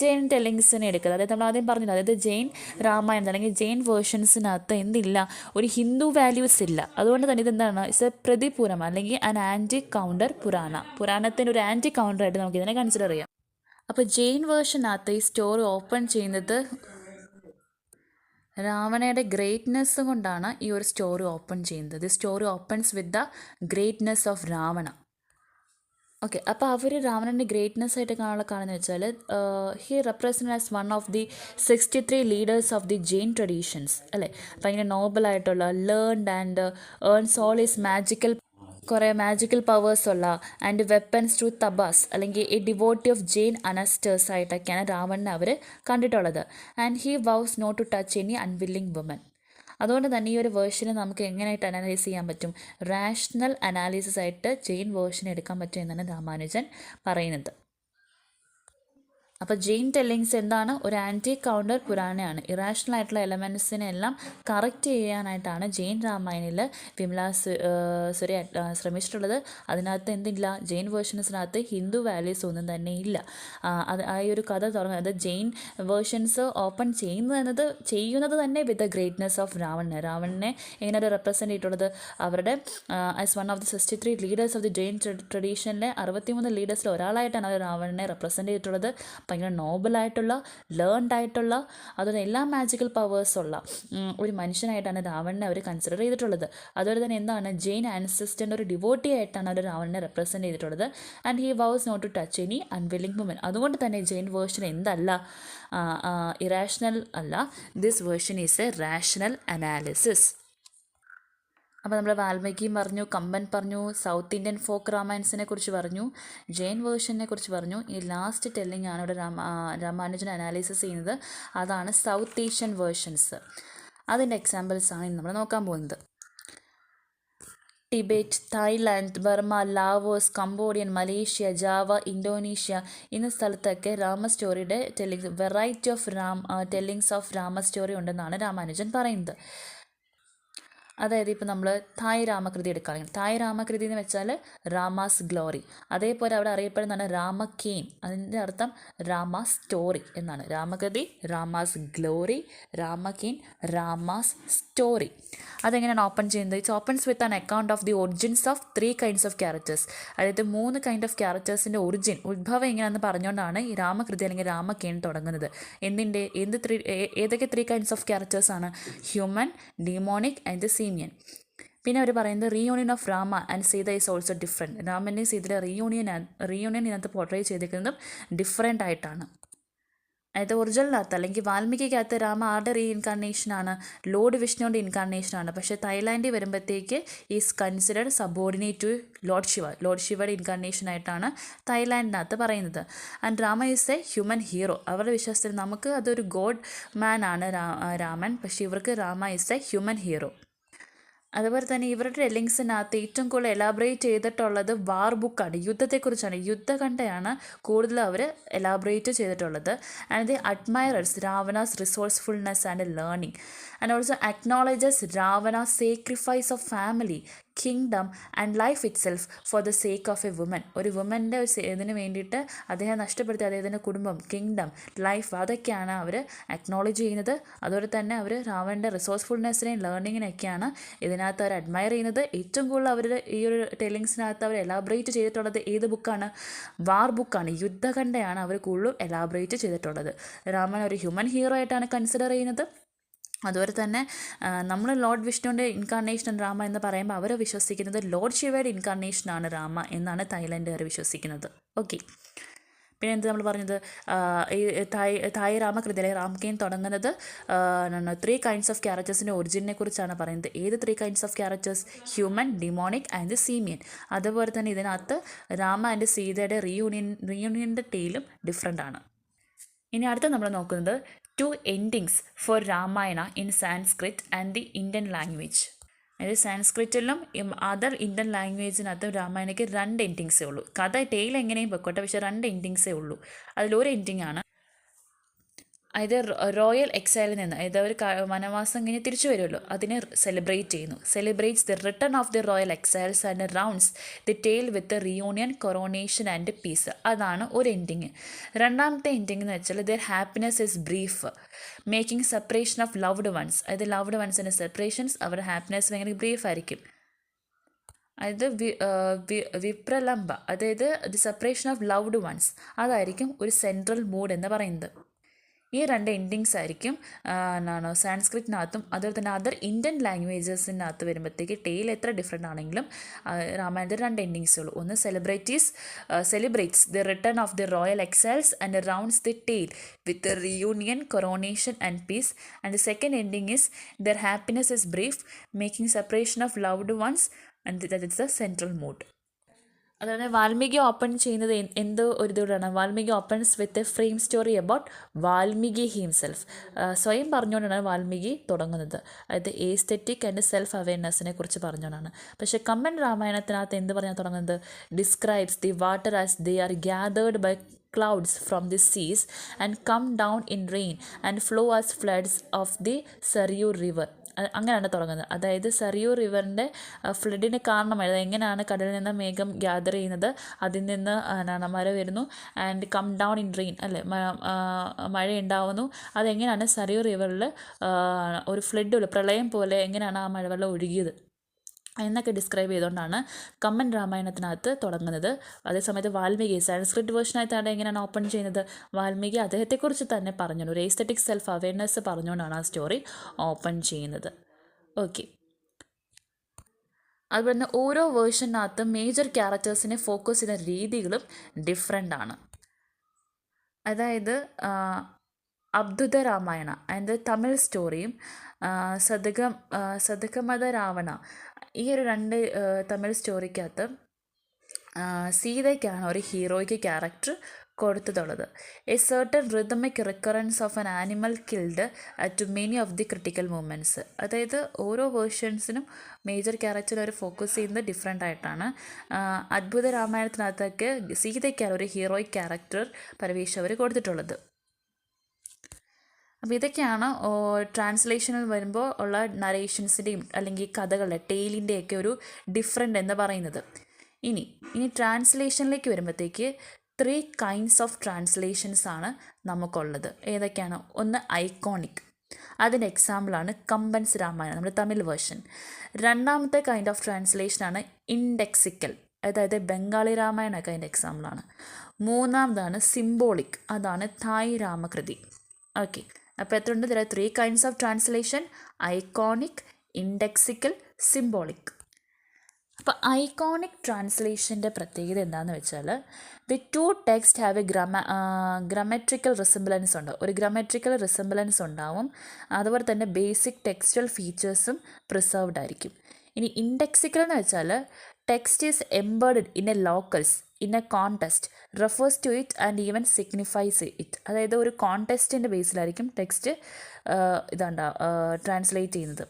ജെയിൻ ടെല്ലിങ്സിനെ എടുക്കുന്നത്. അതായത് നമ്മൾ ആദ്യം പറഞ്ഞില്ല, അതായത് ജെയിൻ രാമായണം അല്ലെങ്കിൽ ജെയിൻ വേർഷൻസിനകത്ത് എന്തില്ല, ഒരു ഹിന്ദു വാല്യൂസ് ഇല്ല. അതുകൊണ്ട് തന്നെ ഇതെന്താണ്, ഇറ്റ്സ് എ പ്രതിപൂരമ അല്ലെങ്കിൽ ആൻ ആൻറ്റി കൗണ്ടർ പുരാണ. പുരാണത്തിൻ്റെ ഒരു ആൻറ്റി കൗണ്ടറായിട്ട് നമുക്കിതിനെ കൺസിഡർ ചെയ്യാം. അപ്പോൾ ജെയിൻ വേർഷനകത്ത് ഈ സ്റ്റോറി ഓപ്പൺ ചെയ്യുന്നത് രാവണയുടെ ഗ്രേറ്റ്നെസ് കൊണ്ടാണ്. ഈ ഒരു സ്റ്റോറി ഓപ്പൺ ചെയ്യുന്നത്. The story opens with the greatness of Ravana. Okay, അപ്പോൾ അവർ രാവണൻ്റെ ഗ്രേറ്റ്നെസ് ആയിട്ട് കാണുന്നത് വെച്ചാൽ he represent as one of the 63 leaders of the Jain traditions അല്ലേ. ഭയങ്കര നോബലായിട്ടുള്ള learned and earns all is magical, കുറേ മാജിക്കൽ പവേഴ്സുള്ള ആൻഡ് വെപ്പൻസ് ടു തബാസ് അല്ലെങ്കിൽ a devotee of Jain ancestors ആയിട്ടൊക്കെയാണ് രാവണനെ അവർ കണ്ടിട്ടുള്ളത്. And he vows not to touch any unwilling woman. അതുകൊണ്ട് തന്നെ ഈ ഒരു വേർഷനെ നമുക്ക് എങ്ങനെയായിട്ട് അനലൈസ് ചെയ്യാൻ പറ്റും? റാഷണൽ അനാലിസിസ് ആയിട്ട് ജെയിൻ വേർഷൻ എടുക്കാൻ പറ്റും എന്നാണ് രാമാനുജൻ പറയുന്നത്. അപ്പോൾ ജെയിൻ ടെല്ലിങ്സ് എന്താണ്? ഒരു ആൻറ്റി കൗണ്ടർ പുരാണയാണ്. ഇറാഷണൽ ആയിട്ടുള്ള എലമെൻസിനെ എല്ലാം കറക്റ്റ് ചെയ്യാനായിട്ടാണ് ജെയിൻ രാമായണിൽ വിമല സുര ശ്രമിച്ചിട്ടുള്ളത്. അതിനകത്ത് എന്തില്ല? ജെയിൻ വേർഷൻസിനകത്ത് ഹിന്ദു വാല്യൂസ് ഒന്നും തന്നെ ഇല്ല. അത് ആ ഒരു കഥ തുടങ്ങുന്നത് ജെയിൻ വേർഷൻസ് ഓപ്പൺ ചെയ്യുന്നത് തന്നെ വിത്ത് ദ ഗ്രേറ്റ്നെസ് ഓഫ് രാവണനെ എങ്ങനെയാണ് റെപ്രസെൻ്റ് ചെയ്തിട്ടുള്ളത്? അവരുടെ as one of the 63 leaders of the Jain ട്രഡീഷനിലെ 63 ലീഡേഴ്സിൽ ഒരാളായിട്ടാണ് അവർ രാവണനെ റെപ്രസെൻ്റ് ചെയ്തിട്ടുള്ളത്. ഭയങ്കര നോബലായിട്ടുള്ള, ലേൺഡ് ആയിട്ടുള്ള, അതുപോലെ എല്ലാ മാജിക്കൽ പവേഴ്സുള്ള ഒരു മനുഷ്യനായിട്ടാണ് രാവണനെ അവർ കൺസിഡർ ചെയ്തിട്ടുള്ളത്. അതുപോലെ തന്നെ എന്താണ്? ജെയിൻ ആൻസസ്റ്ററിൻ്റെ ഒരു ഡിവോട്ടി ആയിട്ടാണ് അവർ രാവണനെ റെപ്രസെൻറ്റ് ചെയ്തിട്ടുള്ളത്. And he vows not to touch any unwilling woman. അതുകൊണ്ട് തന്നെ ജെയിൻ വേർഷൻ എന്തല്ല? ഇറാഷണൽ അല്ല. This version is a rational analysis. അപ്പോൾ നമ്മൾ വാൽമീകിയും പറഞ്ഞു, കമ്പൻ പറഞ്ഞു, സൗത്ത് ഇന്ത്യൻ ഫോക്ക് രാമായൺസിനെ കുറിച്ച് പറഞ്ഞു, ജെയിൻ വേർഷനെ കുറിച്ച് പറഞ്ഞു. ഈ ലാസ്റ്റ് ടെല്ലിംഗ് ആണ് ഇവിടെ രാമാനുജൻ അനാലിസിസ് ചെയ്യുന്നത്. അതാണ് സൗത്ത് ഏഷ്യൻ വേർഷൻസ്. അതിൻ്റെ എക്സാമ്പിൾസ് ആണ് നമ്മൾ നോക്കാൻ പോകുന്നത്. Tibet, Thailand, Burma, Laos, Cambodian, Malaysia, Java, Indonesia എന്ന സ്ഥലത്തൊക്കെ രാമ സ്റ്റോറിയുടെ variety of tellings of Rama story ഉണ്ടെന്നാണ് രാമാനുജൻ പറയുന്നത്. അതായത് ഇപ്പോൾ നമ്മൾ തായ് രാമകൃതി എടുക്കുകയാണെങ്കിൽ, തായ് രാമകൃതി എന്ന് വെച്ചാൽ രാമാസ് ഗ്ലോറി. അതേപോലെ അവിടെ അറിയപ്പെടുന്നതാണ് രാമകെയിൻ. അതിൻ്റെ അർത്ഥം രാമാസ് സ്റ്റോറി എന്നാണ്. രാമകൃതി, രാമാസ് ഗ്ലോറി, രാമകെയിൻ, രാമാസ് സ്റ്റോറി. അതെങ്ങനെയാണ് ഓപ്പൺ ചെയ്യുന്നത്? It's opens with an account of the origins of 3 kinds of characters. അതായത് 3 kind ഓഫ് ക്യാരക്ടേഴ്സിൻ്റെ ഉദ്ഭവം എങ്ങനെയാണെന്ന് പറഞ്ഞുകൊണ്ടാണ് ഈ രാമകൃതി അല്ലെങ്കിൽ രാമകെയിൻ തുടങ്ങുന്നത്. ഏതൊക്കെ 3 kinds ഓഫ് ക്യാരക്ടേഴ്സ് ആണ്? Human, demonic and simian. പിന്നെ അവർ പറയുന്നത് reunion of Rama and Sita is also different. രാമൻ്റെയും സീതയുടെ റീയൂണിയൻ ഇതിനകത്ത് പോർട്രേ ചെയ്തിരിക്കുന്നതും ഡിഫറെൻ്റ് ആയിട്ടാണ്. അതായത് ഒറിജിനലിനകത്ത് അല്ലെങ്കിൽ വാൽമീകിക്കകത്ത് രാമ ആരുടെ റീഇൻകാർണേഷനാണ്? ലോർഡ് വിഷ്ണുവിൻ്റെ ഇൻകാർണേഷനാണ്. പക്ഷേ തായ്ലാൻഡിൽ വരുമ്പോഴത്തേക്ക് is considered subordinate to lord Shiva. Lord ശിവയുടെ ഇൻകാർണേഷനായിട്ടാണ് തായ്ലാൻഡിനകത്ത് പറയുന്നത്. And Rama is a human hero. അവരുടെ വിശ്വാസത്തിൽ നമുക്ക് അതൊരു ഗോഡ് മാൻ ആണ് രാമൻ. പക്ഷേ ഇവർക്ക് Rama is a human hero. അതുപോലെ തന്നെ ഇവരുടെ ടെല്ലിങ്സിനകത്ത് ഏറ്റവും കൂടുതൽ എലാബറേറ്റ് ചെയ്തിട്ടുള്ളത് വാർ ബുക്കാണ്, യുദ്ധത്തെക്കുറിച്ചാണ്. യുദ്ധകണ്ഠയാണ് കൂടുതൽ അവർ എലാബറേറ്റ് ചെയ്തിട്ടുള്ളത്. And the admirers Ravana's resourcefulness and learning and also acknowledges Ravana's sacrifice of family, kingdom and life itself for the sake of a woman. ഒരു വുമൻ്റെ ഇതിന് വേണ്ടിയിട്ട് അദ്ദേഹം നഷ്ടപ്പെടുത്തി അദ്ദേഹത്തിൻ്റെ കുടുംബം, കിങ്ഡം, ലൈഫ്, അതൊക്കെയാണ് അവർ അക്നോളജ് ചെയ്യുന്നത്. അതുപോലെ തന്നെ അവർ രാവണൻ്റെ റിസോഴ്സ്ഫുൾനെസ്സിനെയും ലേണിങ്ങിനൊക്കെയാണ് ഇതിനകത്ത് അവർ അഡ്മയർ ചെയ്യുന്നത്. ഏറ്റവും കൂടുതൽ അവരുടെ ഈ ഒരു ടെല്ലിങ്സിനകത്ത് അവർ എലാബറേറ്റ് ചെയ്തിട്ടുള്ളത് ഏത് ബുക്കാണ്? വാർ ബുക്കാണ്. യുദ്ധകണ്ഠയാണ് അവർ കൂടുതലും എലാബറേറ്റ് ചെയ്തിട്ടുള്ളത്. രാമൻ ഒരു ഹ്യൂമൻ ഹീറോ ആയിട്ടാണ് കൺസിഡർ ചെയ്യുന്നത്. അതുപോലെ തന്നെ നമ്മൾ ലോർഡ് വിഷ്ണുവിൻ്റെ ഇൻകാർണേഷൻ രാമ എന്ന് പറയുമ്പോൾ അവർ വിശ്വസിക്കുന്നത് ലോർഡ് ശിവയുടെ ഇൻകാർണേഷനാണ് രാമ എന്നാണ് തായ്ലൻഡുകാർ വിശ്വസിക്കുന്നത്. ഓക്കെ, പിന്നെ എന്ത് നമ്മൾ പറഞ്ഞത്? ഈ തായ് രാമകൃതി അല്ലെങ്കിൽ രാമകെയിൻ തുടങ്ങുന്നത് 3 kinds ഓഫ് ക്യാരക്ടേഴ്സിൻ്റെ ഒറിജിനെ കുറിച്ചാണ് പറയുന്നത്. ഏത് 3 kinds of characters? Human, demonic and simian. അതുപോലെ തന്നെ ഇതിനകത്ത് രാമ ആൻഡ് സീതയുടെ റീയൂണിയൻ്റെ ടെയിലും ഡിഫറെൻ്റ് ആണ്. ഇനി അടുത്ത നമ്മൾ നോക്കുന്നത് 2 endings for Ramayana in Sanskrit and the Indian language. അതായത് സാൻസ്ക്രിറ്റിലും അതർ ഇന്ത്യൻ ലാംഗ്വേജിനകത്തും രാമായണയ്ക്ക് 2 എൻഡിങ്സേ ഉള്ളൂ. കഥ ടെയിൽ എങ്ങനെയും പൊക്കോട്ടെ, പക്ഷേ 2 എൻഡിങ്സേ ഉള്ളൂ. അതിലൊരു എൻഡിങ് ആണ് അതായത് റോയൽ എക്സൈലിൽ നിന്ന്, അതായത് അവർ വനവാസം ഇങ്ങനെ തിരിച്ചു വരുമല്ലോ, അതിനെ സെലിബ്രേറ്റ് ചെയ്യുന്നു. Celebrates the return of the royal exiles and rounds the tale with reunion, coronation and peace. അതാണ് ഒരു എൻഡിങ്. രണ്ടാമത്തെ എൻഡിങ് എന്ന് വെച്ചാൽ their happiness is brief, making separation of loved ones. അതായത് ലവ്ഡ് വൺസിൻ്റെ സെപ്പറേഷൻസ്, അവരുടെ ഹാപ്പിനെസ് ഭയങ്കര ബ്രീഫ് ആയിരിക്കും. അതായത് വിപ്രലംബ, അതായത് the separation of loved ones, അതായിരിക്കും ഒരു സെൻട്രൽ മൂഡ് എന്ന് പറയുന്നത്. ഈ 2 എൻഡിങ്സ് ആയിരിക്കും സാൻസ്ക്രിറ്റിനകത്തും അതുപോലെ തന്നെ അതർ ഇന്ത്യൻ ലാംഗ്വേജസിനകത്ത് വരുമ്പോഴത്തേക്ക് ടെയിൽ എത്ര ഡിഫറെൻ്റ് ആണെങ്കിലും രാമായണത്തിൽ 2 എൻഡിങ്സേ ഉള്ളൂ. ഒന്ന് celebrates the return of the royal exiles and rounds the tale with reunion, coronation and peace. And the second ending is their happiness is brief, making separation of loved ones and that is the central mood. അതായത് Valmiki open ചെയ്യുന്നത് എന്ത് ഒരു ഇതോടാണ്? Valmiki opens with a frame story about Valmiki himself. സ്വയം പറഞ്ഞുകൊണ്ടാണ് വാൽമീകി തുടങ്ങുന്നത്. അതായത് aesthetic and self അവെയർനെസ്സിനെ കുറിച്ച് പറഞ്ഞുകൊണ്ടാണ്. പക്ഷേ കമ്പൻ രാമായണത്തിനകത്ത് എന്ത് പറഞ്ഞാൽ തുടങ്ങുന്നത്? Describes the water as they are gathered by clouds from the seas and come down in rain and flow as floods of the Saryu river. അങ്ങനെയാണ് തുടങ്ങുന്നത്. അതായത് സറിയൂ റിവറിൻ്റെ ഫ്ലഡിന് കാരണമായത് എങ്ങനെയാണ് കടലിൽ നിന്ന് മേഘം ഗ്യാദർ ചെയ്യുന്നത്, അതിൽ നിന്ന് മഴ വരുന്നു, and come down in rain അല്ലേ, മഴ ഉണ്ടാവുന്നു, അതെങ്ങനെയാണ് സറിയൂ റിവറിൽ ഒരു ഫ്ലഡ് പ്രളയം പോലെ എങ്ങനെയാണ് ആ മഴവെള്ളം ഒഴുകിയത് എന്നൊക്കെ ഡിസ്ക്രൈബ് ചെയ്തുകൊണ്ടാണ് കമ്പൻ രാമായണത്തിനകത്ത് തുടങ്ങുന്നത്. അതേസമയത്ത് വാൽമീകി സാൻസ്ക്രിറ്റ് വേർഷനായിട്ടാണ് എങ്ങനെയാണ് ഓപ്പൺ ചെയ്യുന്നത്? വാൽമീകി അദ്ദേഹത്തെക്കുറിച്ച് തന്നെ പറഞ്ഞു, ഒരു എസ്തെറ്റിക് സെൽഫ് അവെയർനെസ് പറഞ്ഞുകൊണ്ടാണ് ആ സ്റ്റോറി ഓപ്പൺ ചെയ്യുന്നത്. ഓക്കെ. അതുപോലെ തന്നെ ഓരോ വേർഷനകത്തും മേജർ ക്യാരക്ടേഴ്സിനെ ഫോക്കസ് ചെയ്യുന്ന രീതികളും ഡിഫറെൻ്റ് ആണ്. അതായത് അബ്ദുത രാമായണ ആൻഡ് തമിഴ് സ്റ്റോറിയും സതകമത രാവണ, ഈ ഒരു രണ്ട് തമിഴ് സ്റ്റോറിക്കകത്ത് സീതയ്ക്കാണ് ഒരു ഹീറോയ്ക്ക് ക്യാരക്ടർ കൊടുത്തിട്ടുള്ളത്. A certain rhythmic recurrence of an animal killed to many of the critical moments. അതായത് ഓരോ വേർഷൻസിനും മേജർ ക്യാരക്ടർ അവർ ഫോക്കസ് ചെയ്യുന്നത് ഡിഫറെൻ്റ് ആയിട്ടാണ്. അദ്ഭുത രാമായണത്തിനകത്തൊക്കെ സീതയ്ക്കാണ് ഒരു ഹീറോയിക് ക്യാരക്ടർ പരവേശ് അവർ കൊടുത്തിട്ടുള്ളത്. അപ്പോൾ ഇതൊക്കെയാണ് ട്രാൻസ്ലേഷനിൽ വരുമ്പോൾ ഉള്ള നരേഷൻസിൻ്റെയും അല്ലെങ്കിൽ കഥകളുടെ ടെയിലിൻ്റെയൊക്കെ ഒരു ഡിഫറെൻ്റ് എന്ന് പറയുന്നത്. ഇനി ട്രാൻസ്ലേഷനിലേക്ക് വരുമ്പോഴത്തേക്ക് 3 കൈൻഡ്സ് ഓഫ് ട്രാൻസ്ലേഷൻസ് ആണ് നമുക്കുള്ളത്. ഏതൊക്കെയാണ്? ഒന്ന് ഐക്കോണിക്, അതിൻ്റെ എക്സാമ്പിളാണ് കമ്പൻസ് രാമായണം, നമ്മുടെ തമിഴ് വേർഷൻ. രണ്ടാമത്തെ കൈൻഡ് ഓഫ് ട്രാൻസ്ലേഷനാണ് ഇൻഡെക്സിക്കൽ, അതായത് ബംഗാളി രാമായണമൊക്കെ അതിൻ്റെ എക്സാമ്പിളാണ്. മൂന്നാമതാണ് സിംബോളിക്, അതാണ് തായ് രാമകൃതി. ഓക്കെ, അപ്പോൾ എത്ര ഉണ്ട്? there are 3 kinds of translation: iconic, indexical, symbolic. അപ്പോൾ ഐക്കോണിക് ട്രാൻസ്ലേഷൻ്റെ പ്രത്യേകത എന്താണെന്ന് വെച്ചാൽ, the 2 text have a grammatical resemblance ഉണ്ട്, ഒരു ഗ്രമട്രിക്കൽ റിസംബ്ലൻസ് ഉണ്ടാവും. അതുപോലെ തന്നെ ബേസിക് ടെക്സ്റ്റൽ ഫീച്ചേഴ്സും പ്രിസർവ്ഡ് ആയിരിക്കും. ഇനി ഇൻഡെക്സിക്കൽ എന്ന് വെച്ചാൽ text is embedded in a locale in a context, refers to it and even signifies it. അതായത് ഒരു കോണ്ടെസ്റ്റിൻ്റെ ബേസിലായിരിക്കും ടെക്സ്റ്റ് ട്രാൻസ്ലേറ്റ് ചെയ്യുന്നത്.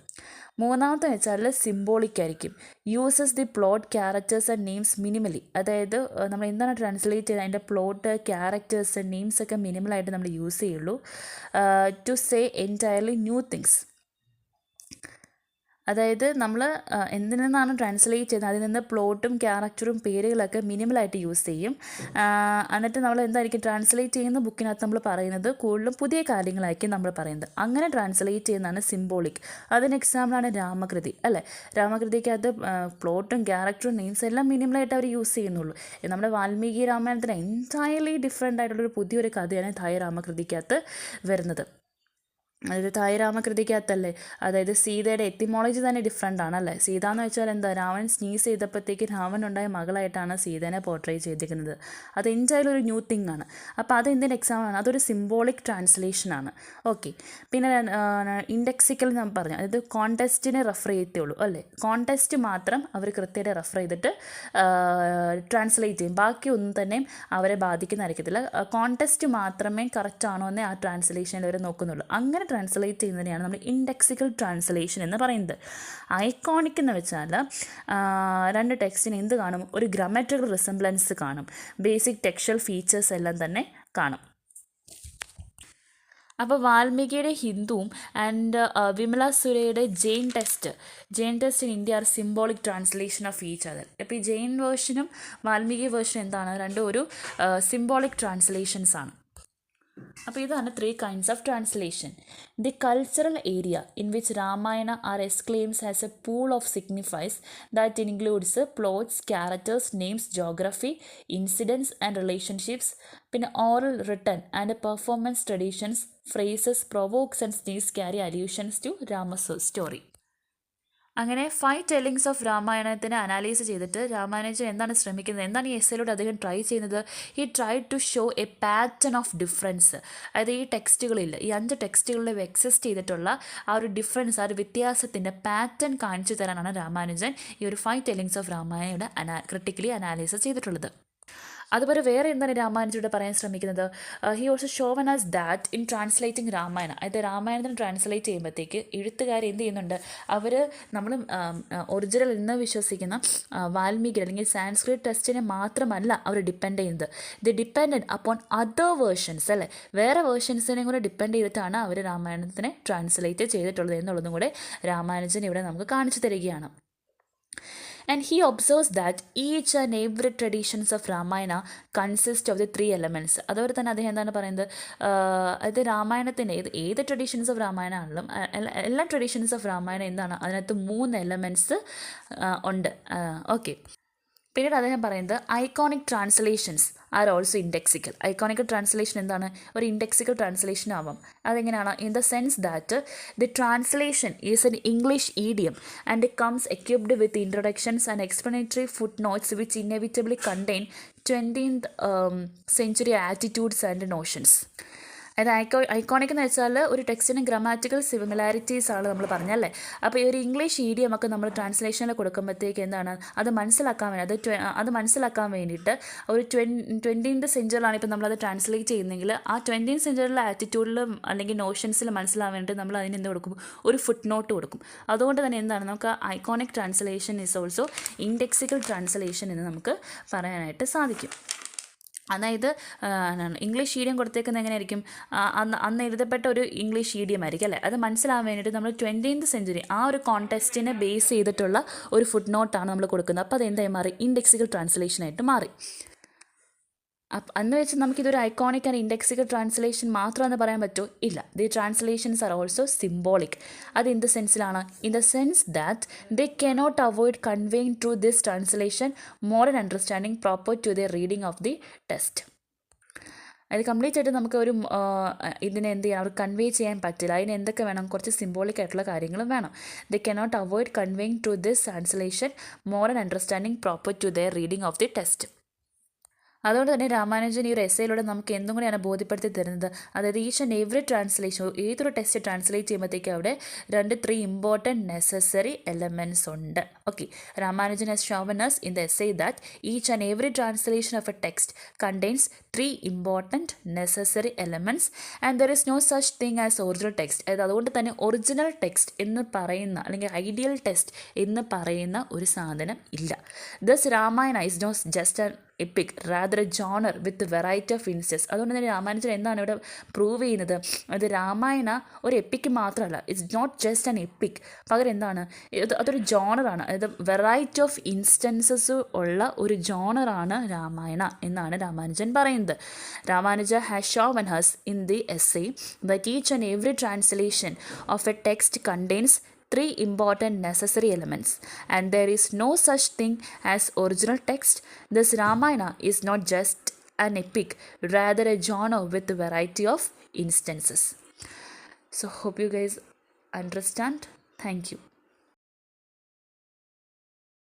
മൂന്നാമത്തെ വെച്ചാൽ സിംബോളിക് ആയിരിക്കും, uses the plot characters and names minimally. അതായത് നമ്മൾ എന്താണ് ട്രാൻസ്ലേറ്റ് ചെയ്യുന്നത്, അതിൻ്റെ പ്ലോട്ട് ക്യാരക്ടേഴ്സ് നെയിംസ് ഒക്കെ മിനിമലായിട്ട് നമ്മൾ യൂസ് ചെയ്യുള്ളൂ. To say entirely new things. അതായത് നമ്മൾ എന്തിൽ നിന്നാണ് ട്രാൻസ്ലേറ്റ് ചെയ്യുന്നത് അതിൽ നിന്ന് പ്ലോട്ടും ക്യാരക്ടറും പേരുകളൊക്കെ മിനിമലായിട്ട് യൂസ് ചെയ്യും. എന്നിട്ട് നമ്മൾ എന്തായിരിക്കും ട്രാൻസ്ലേറ്റ് ചെയ്യുന്ന ബുക്കിനകത്ത് നമ്മൾ പറയുന്നത് കൂടുതലും പുതിയ കാര്യങ്ങളായിരിക്കും നമ്മൾ പറയുന്നത്. അങ്ങനെ ട്രാൻസ്ലേറ്റ് ചെയ്യുന്നതാണ് സിംബോളിക്. അതിന് എക്സാമ്പിളാണ് രാമകൃതി അല്ലേ. രാമകൃതിക്കകത്ത് പ്ലോട്ടും ക്യാരക്ടറും നെയിംസ് എല്ലാം മിനിമലായിട്ട് അവർ യൂസ് ചെയ്യുന്നുള്ളൂ. നമ്മുടെ വാൽമീകി രാമായണത്തിന് എൻറ്റയർലി ഡിഫറെൻ്റ് ആയിട്ടുള്ളൊരു പുതിയൊരു കഥയാണ് തായ് രാമകൃതിക്കകത്ത് വരുന്നത്. അതായത് തായ് രാമകൃതിക്കകത്തല്ലേ, അതായത് സീതയുടെ എത്തിമോളജി തന്നെ ഡിഫറെൻ്റ് ആണല്ലേ. സീത എന്ന് വെച്ചാൽ എന്താ, രാവൺ സ്നീസ് ചെയ്തപ്പോഴത്തേക്ക് രാവനുണ്ടായ മകളായിട്ടാണ് സീതേനെ പോർട്രേ ചെയ്തിരിക്കുന്നത്. അത് എന്തായാലും ഒരു ന്യൂ തിങ് ആണ്. അപ്പോൾ അത് എന്തിൻ്റെ എക്സാമ്പിളാണ്, അതൊരു സിംബോളിക് ട്രാൻസ്ലേഷനാണ്. ഓക്കെ, പിന്നെ ഇൻഡെക്സിക്കൽ ഞാൻ പറഞ്ഞു, അതായത് കോണ്ടെസ്റ്റിനെ റെഫർ ചെയ്യത്തുള്ളൂ അല്ലേ. കോണ്ടെസ്റ്റ് മാത്രം അവർ കൃത്യമായിട്ട് റെഫർ ചെയ്തിട്ട് ട്രാൻസ്ലേറ്റ് ചെയ്യും, ബാക്കി ഒന്നും തന്നെ അവരെ ബാധിക്കുന്നതായിരിക്കത്തില്ല. കോണ്ടെസ്റ്റ് മാത്രമേ കറക്റ്റ് ആണോ എന്നേ ആ ട്രാൻസ്ലേഷനിൽ അവർ നോക്കുന്നുള്ളൂ. അങ്ങനെ ട്രാൻസ്ലേറ്റ് ചെയ്യുന്നതിനെയാണ് നമ്മൾ ഇൻഡെക്സിക്കൽ ട്രാൻസ്ലേഷൻ എന്ന് പറയുന്നത്. ഐക്കോണിക് എന്ന് വെച്ചാൽ രണ്ട് ടെക്സ്റ്റിന് എന്ത് കാണും, ഒരു ഗ്രമാറ്റിക്കൽ റിസംബ്ലൻസ് കാണും, ബേസിക് ടെക്സ്ച്വൽ ഫീച്ചേഴ്സ് എല്ലാം തന്നെ കാണും. അപ്പോൾ വാൽമീകിയുടെ ഹിന്ദുവും ആൻഡ് വിമല സുരയുടെ Jain text in India are symbolic translation of each other. അപ്പോൾ ഈ ജെയിൻ വേർഷനും വാൽമീകി വേർഷനും എന്താണ്, രണ്ടും ഒരു സിംബോളിക് ട്രാൻസ്ലേഷൻസ് ആണ്. അപ്പോൾ ഇതാണ് 3 kinds of translation. The cultural area in which Ramayana are exclaims has a pool of signifiers that includes plots, characters, names, geography, incidents and relationships. പിന്നെ oral, written and performance traditions, phrases, provokes and sneaks carry allusions to Rama's story. അങ്ങനെ 5 tellings of രാമായണത്തിനെ analyse ചെയ്തിട്ട് രാമാനുജൻ എന്താണ് ശ്രമിക്കുന്നത്, എന്താണ് ഈ എസ്സേയിലൂടെ അദ്ദേഹം try ചെയ്യുന്നത്? He try to show a pattern of difference. അതായത് ഈ ടെക്സ്റ്റുകളിൽ, ഈ 5 ടെക്സ്റ്റുകളിൽ എക്സിസ്റ്റ് ചെയ്തിട്ടുള്ള ആ ഒരു ഡിഫറൻസ്, ആ ഒരു വ്യത്യാസത്തിൻ്റെ പാറ്റേൺ കാണിച്ചു തരാനാണ് രാമാനുജൻ ഈ ഒരു 5 ടെല്ലിങ്സ് ഓഫ് രാമായണയുടെ ക്രിട്ടിക്കലി അനാലിസിസ് ചെയ്തിട്ടുള്ളത്. അതുപോലെ വേറെ എന്താണ് രാമാനുജനോട് പറയാൻ ശ്രമിക്കുന്നത്? He also shown us that in translating Ramayana. അതായത് രാമായണത്തിന് ട്രാൻസ്ലേറ്റ് ചെയ്യുമ്പോഴത്തേക്ക് എഴുത്തുകാർ എന്ത് ചെയ്യുന്നുണ്ട്, അവർ നമ്മൾ ഒറിജിനൽ എന്ന് വിശ്വസിക്കുന്ന വാൽമീകി അല്ലെങ്കിൽ സാൻസ്ക്രിറ്റ് ടെക്സ്റ്റിനെ മാത്രമല്ല അവർ ഡിപ്പെൻഡ് ചെയ്യുന്നത്. The depended upon other versions, അല്ലേ, വേറെ വേർഷൻസിനെ കൂടെ ഡിപ്പെൻഡ് ചെയ്തിട്ടാണ് അവർ രാമായണത്തിനെ ട്രാൻസ്ലേറ്റ് ചെയ്തിട്ടുള്ളത് എന്നുള്ളതും കൂടെ രാമാനുജൻ ഇവിടെ നമുക്ക് കാണിച്ചു തരികയാണ്. And he observes that each and every traditions of Ramayana consist of the 3 elements. അതുപോലെ തന്നെ അദ്ദേഹം എന്താണ് പറയുന്നത്, അത് രാമായണത്തിൻ്റെ ഏത് ട്രഡീഷൻസ് ഓഫ് രാമായണ ആണെങ്കിലും എല്ലാ ട്രഡീഷൻസ് ഓഫ് രാമായണ എന്താണ്, അതിനകത്ത് 3 എലമെൻറ്റ്സ് ഉണ്ട്. ഓക്കെ. പിന്നീട് അദ്ദേഹം പറയുന്നത് iconic translations are also indexical. Iconic translation എന്താണ്, ഒരു ഇൻഡെക്സിക്കൽ ട്രാൻസ്ലേഷൻ ആവാം. അതെങ്ങനെയാണ്? In the sense that the translation is in English idiom and comes equipped with introductions and explanatory footnotes which inevitably contain 20th century attitudes and notions. അതായത് iconic എന്ന് വെച്ചാൽ ഒരു ടെക്സ്റ്റിന് grammatical similarities ആണ് നമ്മൾ പറഞ്ഞല്ലേ. അപ്പോൾ ഈ ഒരു ഇംഗ്ലീഷ് ഈഡിയം ഒക്കെ നമ്മൾ ട്രാൻസ്ലേഷനിൽ കൊടുക്കുമ്പോഴത്തേക്ക് എന്താണ്, അത് മനസ്സിലാക്കാൻ വേണ്ടി അത് മനസ്സിലാക്കാൻ വേണ്ടിയിട്ട് ഒരു 20th സെഞ്ചുറിയിലാണ് ഇപ്പോൾ നമ്മളത് ട്രാൻസ്ലേറ്റ് ചെയ്യുന്നതെങ്കിൽ ആ 20th സെഞ്ചുറിയിലെ ആറ്റിറ്റ്യൂഡിലും അല്ലെങ്കിൽ നോഷൻസിൽ മനസ്സിലാവാൻ വേണ്ടിയിട്ട് നമ്മൾ അതിന് എന്ത് കൊടുക്കും, ഒരു ഫുട് നോട്ട് കൊടുക്കും. അതുകൊണ്ട് തന്നെ എന്താണ്, നമുക്ക് iconic translation is also indexical translation എന്ന് നമുക്ക് പറയാനായിട്ട് സാധിക്കും. അതായത് ഇംഗ്ലീഷ് ഈഡിയം കൊടുത്തേക്കുന്നത് എങ്ങനെയായിരിക്കും, അന്ന് എഴുതപ്പെട്ട ഒരു ഇംഗ്ലീഷ് ഈഡിയം ആയിരിക്കും, അല്ലേ. അത് മനസ്സിലാവാൻ വേണ്ടിയിട്ട് നമ്മൾ 20th സെഞ്ചുറി ആ ഒരു കോണ്ടെക്സ്റ്റിനെ ബേസ് ചെയ്തിട്ടുള്ള ഒരു ഫുട് നോട്ടാണ് നമ്മൾ കൊടുക്കുന്നത്. അപ്പോൾ അത് എന്തായി മാറി, ഇൻഡെക്സിക്കൽ ട്രാൻസ്ലേഷനായിട്ട് മാറി. അന്ന് വെച്ച് നമുക്കിതൊരു ഐക്കോണിക് ആൻഡ് ഇൻഡെക്സിക്കൽ ട്രാൻസ്ലേഷൻ മാത്രമെന്ന് പറയാൻ പറ്റുമോ? ഇല്ല. The translations are also symbolic. അത് എന്ത് സെൻസിലാണ്? In the sense that they cannot avoid conveying through this translation modern understanding proper to the reading of the text. അത് കംപ്ലീറ്റ് ആയിട്ട് നമുക്ക് ഒരു ഇതിനെ എന്ത് ചെയ്യാം, അവർ കൺവേ ചെയ്യാൻ പറ്റില്ല. അതിന് എന്തൊക്കെ വേണം, കുറച്ച് സിംബോളിക് ആയിട്ടുള്ള കാര്യങ്ങളും വേണം. They cannot avoid conveying to this translation modern understanding proper to the reading of the text. അതുകൊണ്ട് തന്നെ രാമാനുജൻ ഈ ഒരു എസ്സേയിലൂടെ നമുക്ക് എന്തും കൂടിയാണ് ബോധ്യപ്പെടുത്തി തരുന്നത്. അതായത് ഈച്ച് ആൻഡ് എവറി ട്രാൻസ്ലേഷൻ, ഏതൊരു ടെക്സ്റ്റ് ട്രാൻസ്ലേറ്റ് ചെയ്യുമ്പോഴത്തേക്കും അവിടെ 3 ഇമ്പോർട്ടൻറ്റ് നെസസറി എലമെൻറ്റ്സ് ഉണ്ട്. Okay. Ramanujan has shown us in the essay that each and every translation of a text contains 3 important necessary elements and there is no such thing as original text. അതായത് അതുകൊണ്ട് തന്നെ original text എന്ന് പറയുന്ന അല്ലെങ്കിൽ ideal text എന്ന് പറയുന്ന ഒരു സാധനം ഇല്ല. Thus Ramayana is not just an epic, rather a genre with a variety of instances. അതുകൊണ്ട് തന്നെ രാമാനുജൻ എന്താണ് ഇവിടെ പ്രൂവ് ചെയ്യുന്നത്, അത് രാമായണ ഒരു എപ്പിക്ക് മാത്രമല്ല, it's not just an epic, പകരം എന്താണ്, അതൊരു ജോണറാണ്. അതായത് വെറൈറ്റി ഓഫ് ഇൻസ്റ്റൻസസ് ഉള്ള ഒരു ജോണറാണ് രാമായണ എന്നാണ് രാമാനുജൻ പറയുന്നത്. Ramanuja has shown us in the essay that each and every translation of a text contains 3 important necessary elements and there is no such thing as original text. This Ramayana is not just an epic, rather a genre with a variety of instances. So hope you guys understand. Thank you.